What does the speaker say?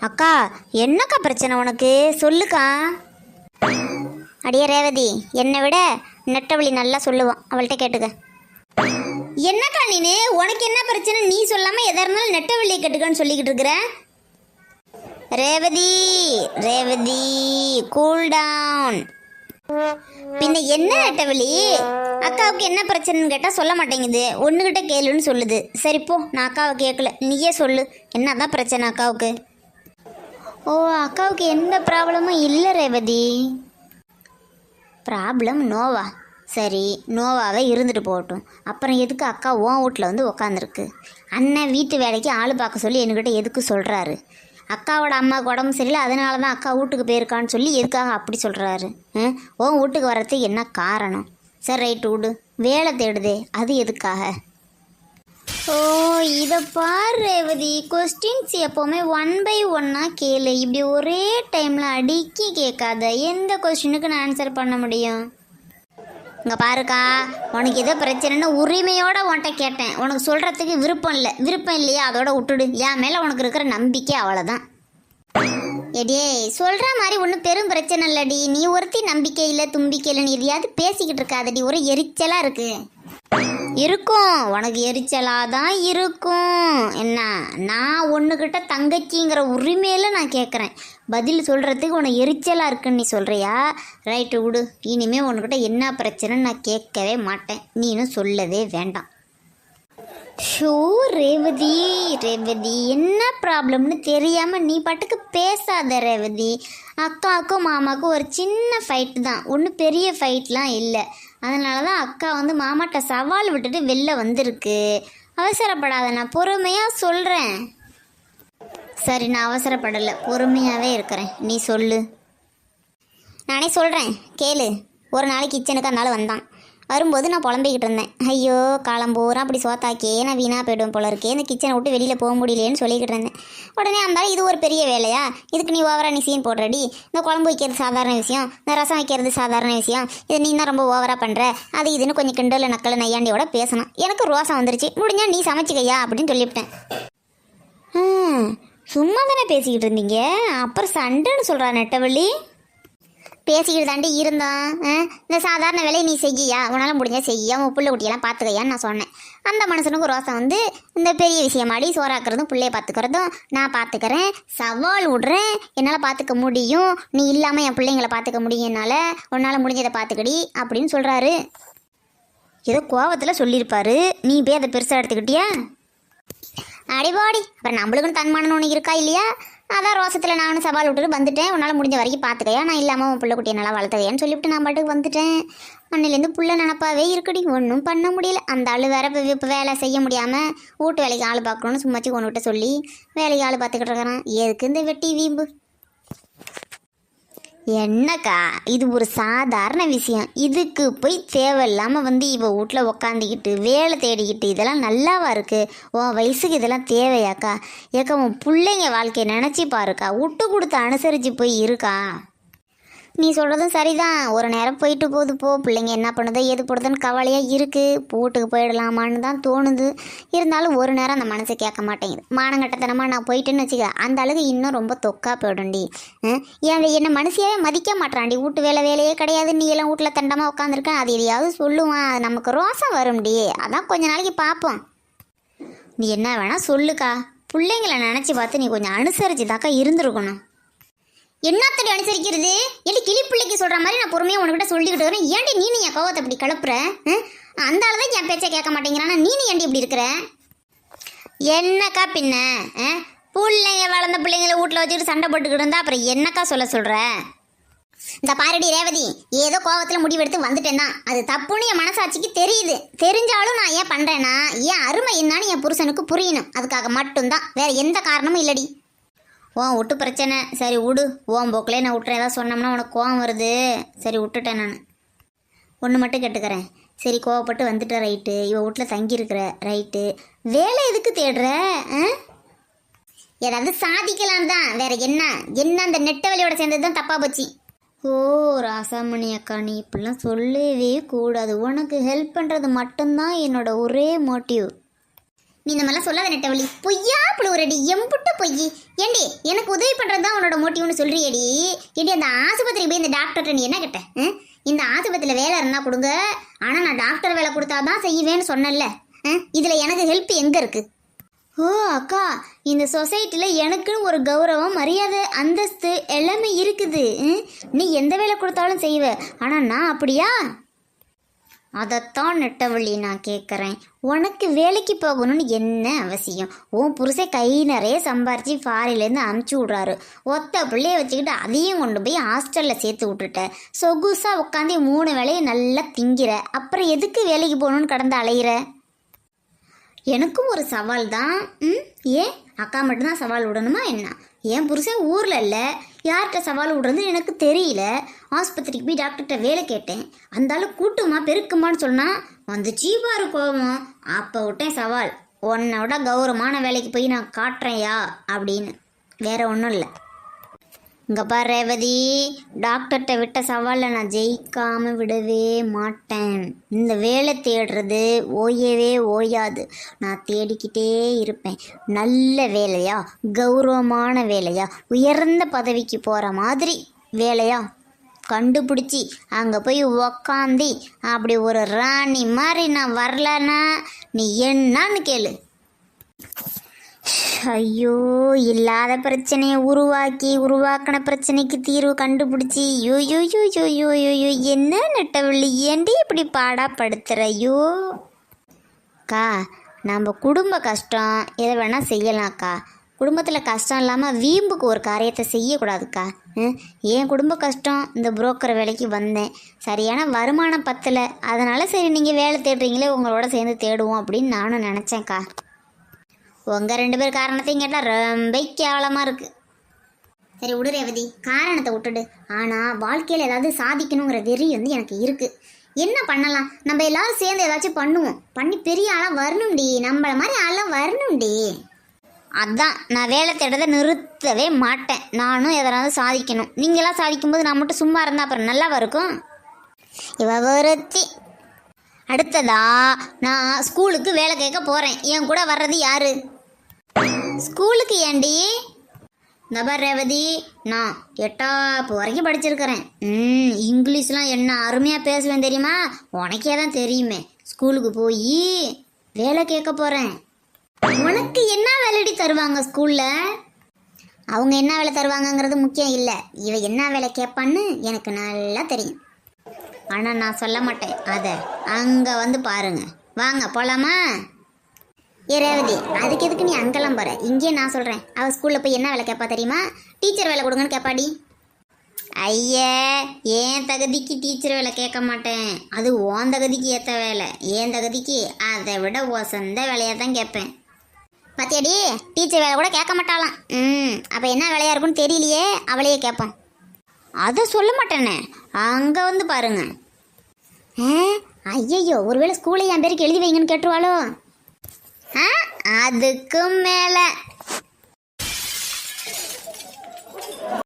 அக்கா, என்னக்கா பிரச்சனை உனக்கு? சொல்லுக்கா. அடியே ரேவதி, என்னை விட நெட்டவழி நல்லா சொல்லுவான், அவள்கிட்ட கேட்டுக்க. என்னக்கா நீனு, உனக்கு என்ன பிரச்சனை? நீ சொல்லாம எதா இருந்தாலும் நெட்டவழியை கேட்டுக்கன்னு சொல்லிக்கிட்டு இருக்கிற. Revathi Revathi, cool down. பின்ன என்ன நெட்டவழி? அக்காவுக்கு என்ன பிரச்சனைன்னு கேட்டால் சொல்ல மாட்டேங்குது, ஒன்றுகிட்ட கேளுன்னு சொல்லுது. சரி போ, நான் அக்காவை கேட்கல, நீயே சொல்லு, என்னதான் பிரச்சனை அக்காவுக்கு? ஓ, அக்காவுக்கு எந்த ப்ராப்ளமும் இல்லை ரேவதி. ப்ராப்ளம் நோவா? சரி, நோவாவே இருந்துட்டு போகட்டும். அப்புறம் எதுக்கு அக்கா உன் வீட்டில் வந்து உக்காந்துருக்கு? அண்ணன் வீட்டு வேலைக்கு ஆள் பார்க்க சொல்லி என்கிட்ட எதுக்கு சொல்கிறாரு? அக்காவோட அம்மாவுக்கு உடம்பு சரியில்லை, அதனால தான் அக்கா வீட்டுக்கு போயிருக்கான்னு சொல்லி எதுக்காக அப்படி சொல்கிறாரு? உன் வீட்டுக்கு வர்றதுக்கு என்ன காரணம்? சரி ரைட்டு விடு, வேலை தேடுதே, அது எதுக்காக? ஓ, இதை பார் ரேவதி, கொஸ்டின்ஸ் எப்போவுமே 1 by 1 கேளு. இப்படி ஒரே டைமில் அடுக்கி கேட்காத. எந்த கொஸ்டினுக்கு நான் ஆன்சர் பண்ண முடியும்? இங்கே பாருக்கா, உனக்கு எதோ பிரச்சனைன்னு உரிமையோடு உன்கிட்ட கேட்டேன். உனக்கு சொல்கிறதுக்கு விருப்பம் இல்லை. விருப்பம் இல்லையா, அதோட விட்டுடு. என் மேலே உனக்கு இருக்கிற நம்பிக்கை அவ்வளோதான். எடியே, சொல்கிற மாதிரி ஒன்றும் பெரும் பிரச்சனை இல்லடி. நீ ஒருத்தி நம்பிக்கை இல்லை தும்பிக்கை இல்லைன்னு எதையாவது பேசிக்கிட்டு இருக்காதடி. ஒரு எரிச்சலாக இருக்குது. இருக்கும், உனக்கு எரிச்சலாக தான் இருக்கும். என்ன, நான் ஒன்றுக்கிட்ட தங்கச்சிங்கிற உரிமையில் நான் கேட்குறேன். பதில் சொல்கிறதுக்கு உனக்கு எரிச்சலாக இருக்குன்னு நீ சொல்கிறியா? ரைட்டு விடு, இனிமேல் உன்கிட்ட என்ன பிரச்சனைன்னு நான் கேட்கவே மாட்டேன். நீனும் சொல்லவே வேண்டாம். ஷோ ரேவதி ரேவதி, என்ன ப்ராப்ளம்னு தெரியாமல் நீ பாட்டுக்கு பேசாத ரேவதி. அக்காவுக்கும் மாமாவுக்கும் ஒரு சின்ன ஃபைட்டு தான், ஒன்றும் பெரிய ஃபைட்லாம் இல்லை. அதனால தான் அக்கா வந்து மாமாட்ட சவால் விட்டுட்டு வெளில வந்திருக்கு. அவசரப்படாத, நான் பொறுமையாக சொல்கிறேன். சரி, நான் அவசரப்படலை, பொறுமையாகவே இருக்கிறேன். நீ சொல்லு. நானே சொல்கிறேன் கேளு. ஒரு நாளைக்கு கிச்சனுக்கு அதனால வந்தான். வரும்போது நான் புலம்பிக்கிட்டு இருந்தேன். ஐயோ, காலம் பூரா அப்படி சோத்தாக்கே நான் வீணாக போய்டுவேன் போல இருக்கே, இந்த கிச்சனை விட்டு வெளியில் போக முடியலேன்னு சொல்லிக்கிட்டு இருந்தேன். உடனே இருந்தாலும் இது ஒரு பெரிய வேலையா? இதுக்கு நீ ஓவராக நீ சீன் போடுறடி. இந்த குழம்பு வைக்கிறது சாதாரண விஷயம், இந்த ரசம் வைக்கிறது சாதாரண விஷயம், இதை நீ தான் ரொம்ப ஓவராக பண்ணுற, அது இதுன்னு கொஞ்சம் கிண்டல் நக்கல் நையாண்டியோட பேசணும். எனக்கு ரோசம் வந்துருச்சு. முடிஞ்சா நீ சமைச்சிக்கையா அப்படின்னு சொல்லிவிட்டேன். சும்மா தானே பேசிக்கிட்டு இருந்தீங்க, அப்புறம் சண்டைன்னு சொல்கிறா நெட்டவள்ளி. பேசிக்கிட்டு தாண்டி இருந்தோம். இந்த சாதாரண வேலையை நீ செய்யா, உன்னால் முடிஞ்சா செய்யா, உன் பிள்ளை குட்டியெல்லாம் பார்த்துக்கையான்னு நான் சொன்னேன். அந்த மனுஷனுக்கு ரோசம் வந்து இந்த பெரிய விஷயமாடி சோறாக்குறதும் பிள்ளைய பார்த்துக்கிறதும் நான் பார்த்துக்கிறேன், சவால் விட்றேன், என்னால் பார்த்துக்க முடியும், நீ இல்லாமல் என் பிள்ளைங்களை பார்த்துக்க முடியும், உன்னால் முடிஞ்சதை பார்த்துக்கடி அப்படின்னு சொல்கிறாரு. ஏதோ கோவத்தில் சொல்லியிருப்பாரு, நீ போய் அதை பெருசாக எடுத்துக்கிட்டியா? அடிபாடி, அப்புறம் நம்மளுக்குன்னு தன்மானம் ஒன்று இருக்கா இல்லையா? அதான் ரோசத்தில் நானும் சவால் விட்டுட்டு வந்துட்டேன். உன்னால் முடிஞ்ச வரைக்கும் பார்த்துக்கையா, நான் இல்லாமல் உன் பிள்ளை குட்டியை நல்லா வளர்த்துக்கையான்னு சொல்லிவிட்டு நான் பாட்டுக்கு வந்துட்டேன். அன்னிலேருந்து புள்ள நினப்பாவே இருக்குடி, ஒன்றும் பண்ண முடியல. அந்த ஆள் வேற இப்போ வேலை செய்ய முடியாமல் வீட்டு வேலைக்கு ஆள் பார்க்கணுன்னு சும்மாச்சு கொண்டு விட்ட சொல்லி வேலைக்கு ஆள் பார்த்துக்கிட்டு இருக்கிறான். எதுக்கு இந்த வெட்டி வீம்பு? என்னக்கா, இது ஒரு சாதாரண விஷயம். இதுக்கு போய் தேவையில்லாமல் வந்து இவ வீட்டில் உக்காந்துக்கிட்டு வேலை தேடிக்கிட்டு இதெல்லாம் நல்லாவா இருக்குது? உன் வயசுக்கு இதெல்லாம் தேவையாக்கா? ஏக்கா, உன் பிள்ளைங்க வாழ்க்கையை நினச்சி பாருக்கா, விட்டு கொடுத்து அனுசரித்து போய் இருக்கா. நீ சொல்கிறதும் சரிதான். ஒரு நேரம் போயிட்டு போகுது போ, பிள்ளைங்க என்ன பண்ணுதோ ஏது போடுதுன்னு கவலையாக இருக்குது. வீட்டுக்கு போயிடலாமான்னு தான் தோணுது. இருந்தாலும் ஒரு நேரம் அந்த மனசை கேட்க மாட்டேங்குது. மானங்கட்டத்தனமாக நான் போயிட்டேன்னு வச்சுக்க, அந்த அளவுக்கு இன்னும் ரொம்ப தொக்கா போயிடும்டி. என்னை மனசையாவே மதிக்க மாட்டான்டி. வீட்டு வேலையே கிடையாது, நீ எல்லாம் வீட்டில் தண்டமாக உட்காந்துருக்கேன், அது எதையாவது சொல்லுவான், நமக்கு ரோசம் வரும்டி. அதான் கொஞ்ச நாளைக்கு பார்ப்போம். நீ என்ன வேணால் சொல்லுக்கா, பிள்ளைங்களை நினச்சி பார்த்து நீ கொஞ்சம் அனுசரித்து தாக்கா இருந்திருக்கணும். என்னத்தடி அனுசரிக்கிறது? ஏன்டி கிளி பிள்ளைக்கு சொல்கிற மாதிரி நான் பொறுமையாக உனக்கிட்ட சொல்லிக்கிட்டு வரேன். ஏன்டி நீ என் கோவத்தை அப்படி கிளப்புற? அந்த ஆள் தான் என் பேச்சை கேட்க மாட்டேங்கிறானா, நீ ஏன்டி இப்படி இருக்கிற? என்னக்கா பின்ன பிள்ளைங்க வளர்ந்த பிள்ளைங்களை வீட்டில் வச்சுக்கிட்டு சண்டை போட்டுக்கிட்டு இருந்தா அப்புறம் என்னக்கா சொல்கிற? இந்த பாரடி ரேவதி, ஏதோ கோவத்தில் முடிவெடுத்து வந்துட்டேன் தான், அது தப்புன்னு என் மனசாட்சிக்கு தெரியுது. தெரிஞ்சாலும் நான் ஏன் பண்ணுறேன்னா, ஏன் அருமை என்னன்னு என் புருஷனுக்கு புரியணும். அதுக்காக மட்டும்தான், வேற எந்த காரணமும் இல்லடி. ஓன் விட்டு பிரச்சனை, சரி விடு. ஓன் போக்கிலே நான் விட்டுறேன். ஏதாவது சொன்னோம்னா உனக்கு கோவம் வருது. சரி விட்டுட்டேன். நான் ஒன்று மட்டும் கேட்டுக்கிறேன். சரி, கோவப்பட்டு வந்துட்ட ரைட்டு, இவ வீட்டில் தங்கியிருக்கிற ரைட்டு, வேலை எதுக்கு தேடுற? ஏதாவது சாதிக்கலாம் தான், வேற என்ன அந்த நெட்டவழியோட சேர்ந்தது தான் தப்பா போச்சு. ஓ ராசாமணி அக்கா, நீ இப்படிலாம் சொல்லவே கூடாது. உனக்கு ஹெல்ப் பண்ணுறது மட்டும்தான் என்னோட ஒரே மோட்டிவ். நீ இந்த மாதிரிலாம் சொல்லாத நெட்டவழி. பொய்யா புழுவுறடி, எம்புட்ட பொய். ஏண்டி எனக்கு உதவி பண்ணுறது தான் உன்னோட மோட்டிவ்னு சொல்றியடி. ஏண்டி அந்த ஆஸ்பத்திரிக்கு போய் இந்த டாக்டர்கிட்ட நீ என்ன கேட்ட? இந்த ஆஸ்பத்திரியில் வேலை இருந்தால் கொடுங்க, ஆனால் நான் டாக்டர் வேலை கொடுத்தாதான் செய்வேன்னு சொன்னேன்ல. இதில் எனக்கு ஹெல்ப் எங்கே இருக்குது? ஓ அக்கா, இந்த சொசைட்டியில் எனக்குன்னு ஒரு கௌரவம், மரியாதை, அந்தஸ்து எல்லாமே இருக்குது. நீ எந்த வேலை கொடுத்தாலும் செய்வ, ஆனால் நான் அப்படியா? அதைத்தான் நெட்டவள்ளி நான் கேட்குறேன். உனக்கு வேலைக்கு போகணும்னு என்ன அவசியம்? உன் புருஷன் கை நிறைய சம்பாரித்து ஃபாரின்லேருந்து அமுச்சு விட்றாரு. ஒத்த பிள்ளைய வச்சுக்கிட்டு அதையும் கொண்டு போய் ஹாஸ்டலில் சேர்த்து விட்டுட்ட. சொகுசாக உட்காந்து 3 வேளையை நல்லா திங்கிற. அப்புறம் எதுக்கு வேலைக்கு போகணுன்னு கடந்து அலையிற? எனக்கும் ஒரு சவால் தான். ஏன் அக்கா மட்டும்தான் சவால் விடணுமா என்ன? என் புருஷன் ஊரில் இல்லை, யார்கிட்ட சவால் விடுறது எனக்கு தெரியல. ஆஸ்பத்திரிக்கு போய் டாக்டர்கிட்ட வேலை கேட்டேன். அந்தாலும் கூட்டுமா பெருக்குமான்னு சொன்னால் வந்துச்சு பாரு கோவம். அப்போ விட்டேன் சவால், உன்னோட கௌரவமான வேலைக்கு போய் நான் காட்டுறேன்யா அப்படின்னு. வேற ஒன்றும் இல்லை. இங்கே பாரு ரேவதி, டாக்டர்கிட்ட விட்ட சவாலில் நான் ஜெயிக்காமல் விடவே மாட்டேன். இந்த வேலை தேடுறது ஓயவே ஓயாது. நான் தேடிக்கிட்டே இருப்பேன். நல்ல வேலையா, கௌரவமான வேலையா, உயர்ந்த பதவிக்கு போகிற மாதிரி வேலையா கண்டுபிடிச்சி அங்கே போய் உக்காந்தி அப்படி ஒரு ராணி மாதிரி நான் வரலன்னா நீ என்னன்னு கேளு. ஐயோ, இல்லாத பிரச்சனையை உருவாக்கின பிரச்சனைக்கு தீர்வு கண்டுபிடிச்சி யோ யோ யோ யோ யோ யோ யோ என்ன நெட்டவள்ளி, ஏண்டி இப்படி பாடாப்படுத்துறையோ? அக்கா, நம்ம குடும்ப கஷ்டம் எதை வேணால் செய்யலாம்க்கா. குடும்பத்தில் கஷ்டம் இல்லாமல் வீம்புக்கு ஒரு காரியத்தை செய்யக்கூடாதுக்கா. என் குடும்ப கஷ்டம், இந்த புரோக்கர் வேலைக்கு வந்தேன், சரியான வருமானம் பத்தலை. அதனால் சரி நீங்கள் வேலை தேடுறீங்களே, உங்களோட சேர்ந்து தேடுவோம் அப்படின்னு நானும் நினச்சேன்க்கா. உங்கள் 2 பேர் காரணத்தையும் கேட்டால் ரொம்ப கேவலமாக இருக்குது. சரி விடு ரேவதி, காரணத்தை விட்டுடு. ஆனால் வாழ்க்கையில் ஏதாவது சாதிக்கணுங்கிற வெறி எனக்கு இருக்குது. என்ன பண்ணலாம்? நம்ம எல்லாரும் சேர்ந்து ஏதாச்சும் பண்ணுவோம். பண்ணி பெரிய ஆளாக வரணும்டி, நம்மளை மாதிரி ஆளாக வரணும்டி. அதான் நான் வேலை தேடுறதை நிறுத்தவே மாட்டேன். நானும் எதனாவது சாதிக்கணும். நீங்களாம் சாதிக்கும்போது நான் மட்டும் சும்மா இருந்தால் அப்புறம் நல்லாவா இருக்கும்? இவ ஒருத்தி. அடுத்ததா நான் ஸ்கூலுக்கு வேலை கேட்க போகிறேன். என் கூட வர்றது யாரு? ஸ்கூலுக்கு ஏண்டி? நபர் ரேவதி, நான் 8ஆம் வரைக்கும் படிச்சிருக்கிறேன். இங்கிலீஷ்லாம் என்ன அருமையாக பேசுவேன் தெரியுமா? உனக்கே தான் தெரியுமே. ஸ்கூலுக்கு போய் வேலை கேட்க போகிறேன். உனக்கு என்ன வேலைடி தருவாங்க ஸ்கூலில்? அவங்க என்ன வேலை தருவாங்கங்கிறது முக்கியம் இல்லை. இவ என்ன வேலை கேட்பான்னு எனக்கு நல்லா தெரியும். ஆனால் நான் சொல்ல மாட்டேன். அதை அங்கே வந்து பாருங்க. வாங்க போகலாமா? ஏ ரேவதி, அதுக்கு எதுக்கு நீ அங்கெல்லாம் போகிற? இங்கேயே நான் சொல்கிறேன். அவள் ஸ்கூலில் போய் என்ன வேலை கேட்பா தெரியுமா? டீச்சர் வேலை கொடுங்கன்னு கேட்பாடி. ஐயே, ஏன் தகுதிக்கு டீச்சர் வேலை கேட்க மாட்டேன். அது ஓன் தகுதிக்கு ஏற்ற வேலை. ஏன் தகுதிக்கு அதை விட ஒசந்த வேலையாக தான் கேட்பேன். பார்த்தியாடி, டீச்சர் வேலை கூட கேட்க மாட்டாளாம். அப்போ என்ன வேலையாக இருக்குன்னு தெரியலையே, அவளையே கேட்போம். அதை சொல்ல மாட்டேனே, அங்கே வந்து பாருங்க. ஐயையோ, ஒருவேளை ஸ்கூலில் என் பேருக்கு எழுதி வைங்கன்னு கேட்டுருவாளோ? அதுக்கும் மேலே